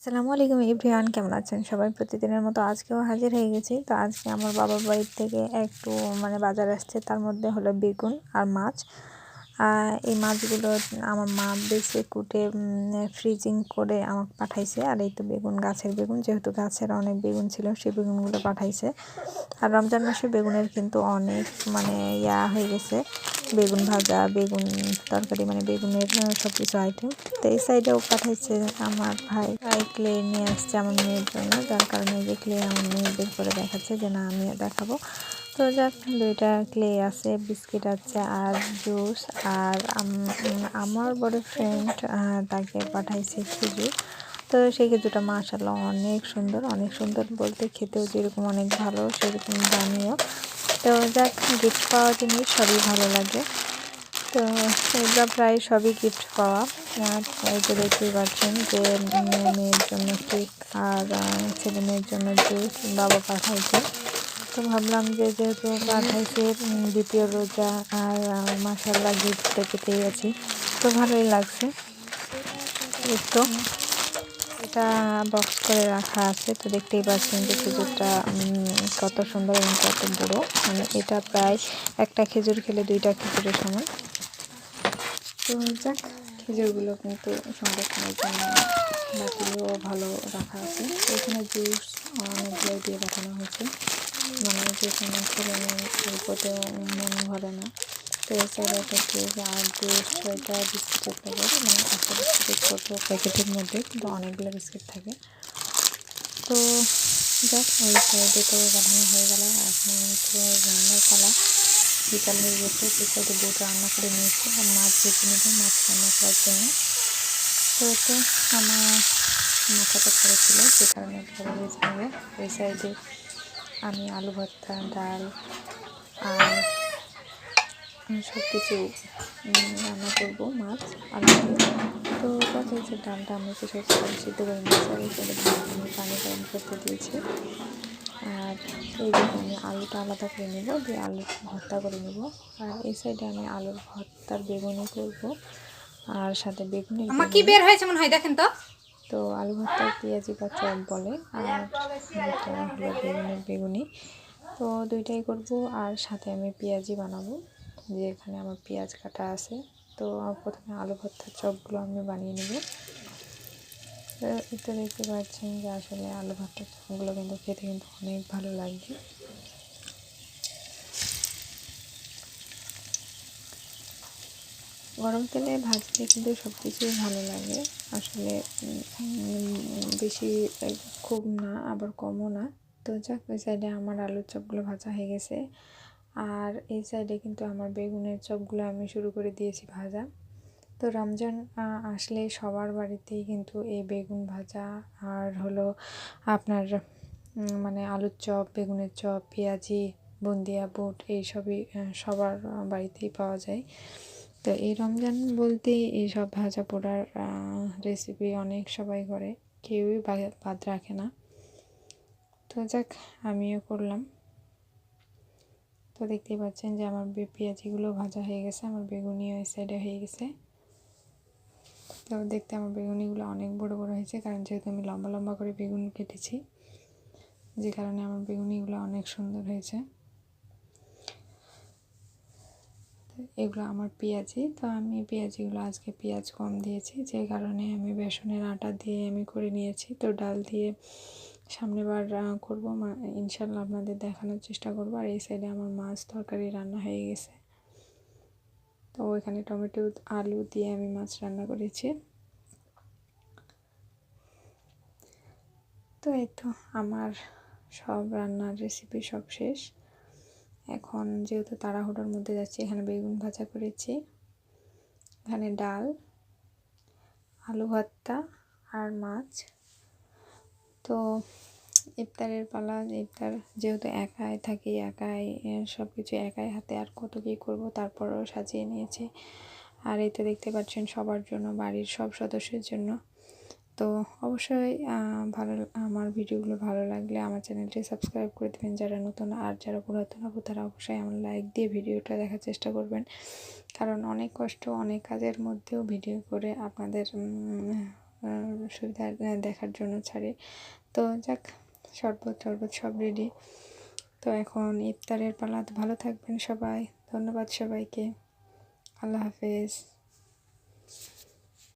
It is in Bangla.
আসসালামু আলাইকুম এভরিওয়ান, কেমন আছেন সবাই? প্রতিদিনের মতো আজকেও হাজির হয়ে গেছি। তো আজকে আমার বাবার বাড়ির থেকে একটু বাজার আসছে, তার মধ্যে হলো বেগুন আর মাছ। এই মাছগুলো আমার মা বেছে কুটে ফ্রিজিং করে আমাকে পাঠাইছে। আর এই তো বেগুন, গাছের বেগুন, যেহেতু গাছের অনেক বেগুন ছিল সেই বেগুনগুলো পাঠাইছে। আর রমজান মাসে বেগুনের কিন্তু অনেক হয়ে গেছে, বেগুন ভাজা, বেগুন তরকারি, বেগুনের সব কিছু আইটেম। তো এই সাইডেও পাঠাইছে আমার ভাই ক্লে নিয়ে আসছে আমার মেয়ের জন্য, যার কারণে যে ক্লে আমার মেয়ে বের করে দেখাচ্ছে যে না আমিও দেখাবো। তো যাক, দুইটা ক্লে আছে, বিস্কিট আছে আর জুস। আর আমার বড় ফ্রেন্ড তাকে পাঠাইছে খেজুর। তো সেই খেজুরটা মাশাআল্লাহ অনেক সুন্দর, অনেক সুন্দর বলতে খেতেও যেরকম অনেক ভালো, সেরকম দামিও। তো যাক, গিফট পাওয়া জিনিস সবই ভালো লাগে। তো এগুলো প্রায় সবই গিফট পাওয়া। এই তো দেখতেই পাচ্ছেন যে মেয়ের জন্য কেক আর ছেলে মেয়ের জন্য জুস বাবা পাঠাইছে। তো ভাবলাম যে যেহেতু পাঠাইছে, দ্বিতীয় রোজা আর মাশাআল্লাহ গিফট পেতেই আছি, তো ভালোই লাগছে। তো এটা বক্স করে রাখা আছে। তো দেখতেই পাচ্ছেন যে খেজুরটা কত সুন্দর এবং কত বড়। এটা প্রায় একটা খেজুর খেলে দুইটা খেজুরের সমান। তো যাক, খেজুরগুলো কিন্তু সংরক্ষণের জন্য বাটিও ভালো রাখা আছে। তো এখানে জুস অনেকগুলো দিয়ে পাঠানো হয়েছে, যেখানে ছেলে মেয়ে অল্পতেও মন ভরে না। তো এই সাইডে একটা কেক আর জুস, 6টা বিস্কিটের প্যাকেট, একটা বিস্কিটের ছোটো প্যাকেটের মধ্যে কিন্তু অনেকগুলো বিস্কিট থাকে। তো যাক, ওই সাইডে তো পাঠানো হয়ে গেল। এখন তো রান্নার পালা, বিকাল হয়ে গেছে। সে সাইডে দুধ রান্না করে নিয়েছি আর মাছ ভেজে নেব মাছ রান্না করার জন্য। তো আমার মাথাটা পড়েছিল, সে কারণে পরে ভেজে নেব। ওই সাইডে আমি আলু ভর্তা, ডাল আর সব কিছু রান্না করবো, মাছ আলু দিয়ে। তো যাক, এই যে ডালটা আমি প্রেশার কুকারে সিদ্ধ করে নিয়েছি আর এই সাইডে আমি পানি গরম করতে দিয়েছি। আর এই দিকে আমি আলুটা আলাদা করে নেব, দিয়ে আলুর ভর্তা করে নেব। আর এই সাইডে আমি আলুর ভর্তার বেগুনি করব, আর সাথে বেগুনের কি বের হয়েছে মনে হয়, দেখেন তো। তো আলু ভর্তার পেঁয়াজি বা চপ বলে, আর এটা হলো বেগুনের বেগুনি। তো দুইটাই করব। আর সাথে আমি পেঁয়াজি বানাবো, যে এখানে আমার পেঁয়াজ কাটা আছে। তো প্রথমে আলু ভর্তার চপগুলো আমি বানিয়ে নেব। এটা দেখতে পাচ্ছেন যে আসলে আলু ভর্তার চপগুলো কিন্তু খেতে কিন্তু অনেক ভালো লাগবে। গরম তেলে ভাজলে কিন্তু সব কিছুই ভালো লাগে আসলে, বেশি খুব না আবার কমও না। তো যাক, ওই সাইডে আমার আলুর চপগুলো ভাজা হয়ে গেছে। আর এই সাইডে কিন্তু আমার বেগুনের চপগুলো আমি শুরু করে দিয়েছি ভাজা। তো রমজান আসলে সবার বাড়িতেই কিন্তু এই বেগুন ভাজা আর হলো আপনার আলুর চপ, বেগুনের চপ, পেঁয়াজি, বুন্দিয়া, বুট এইসবই সবার বাড়িতেই পাওয়া যায়। তো এই রমজান বলতে এইসব ভাজা পোড়ার রেসিপি অনেক সবাই করে, কেউই বাদ রাখে না। তো যাক, আমিও করলাম। তো দেখতেই পাচ্ছেন যে আমার পেঁয়াজিগুলো ভাজা হয়ে গেছে, আমার বেগুনিও এই সাইডে হয়ে গেছে। তো দেখতে আমার বেগুনিগুলো অনেক বড় বড় হয়েছে, কারণ যেহেতু আমি লম্বা লম্বা করে বেগুন কেটেছি, যে কারণে আমার বেগুনিগুলো অনেক সুন্দর হয়েছে। এগুলো আমার পেঁয়াজি। তো আমি পেঁয়াজিগুলো আজকে পেঁয়াজ কম দিয়েছি, যে কারণে আমি বেসনের আটা দিয়ে আমি করে নিয়েছি। তো ডাল দিয়ে সামনেবার করব, ইনশাল্লাহ আপনাদের দেখানোর চেষ্টা করবো। আর এই সাইডে আমার মাছ তরকারি রান্না হয়ে গেছে। তো এখানে টমেটো আলু দিয়ে আমি মাছ রান্না করেছি। তো এই তো আমার সব রান্নার রেসিপি সব শেষ। এখন যেহেতু তাড়াহুড়োর মধ্যে যাচ্ছি, এখানে বেগুন ভাজা করেছি, এখানে ডাল, আলু ভর্তা আর মাছ। তো ইফতারের পালা, ইফতার যেহেতু একাই থাকি, একাই সব কিছু একাই হাতে, আর কত কী করবো, তারপরেও সাজিয়ে নিয়েছি। আর এই তো দেখতে পাচ্ছেন সবার জন্য, বাড়ির সব সদস্যের জন্য। তো অবশ্যই আমার ভিডিওগুলো ভালো লাগলে আমার চ্যানেলটি সাবস্ক্রাইব করে দেবেন যারা নতুন, আর যারা পুরাতন আপু তারা অবশ্যই আমার লাইক দিয়ে ভিডিওটা দেখার চেষ্টা করবেন, কারণ অনেক কষ্ট, অনেক কাজের মধ্যেও ভিডিও করে আপনাদের সুবিধা দেখার জন্য ছাড়ে। তো যাক, শরবত টরবত সব রেডি। তো এখন ইফতারের পালা। তো ভালো থাকবেন সবাই, ধন্যবাদ সবাইকে, আল্লাহ হাফেজ।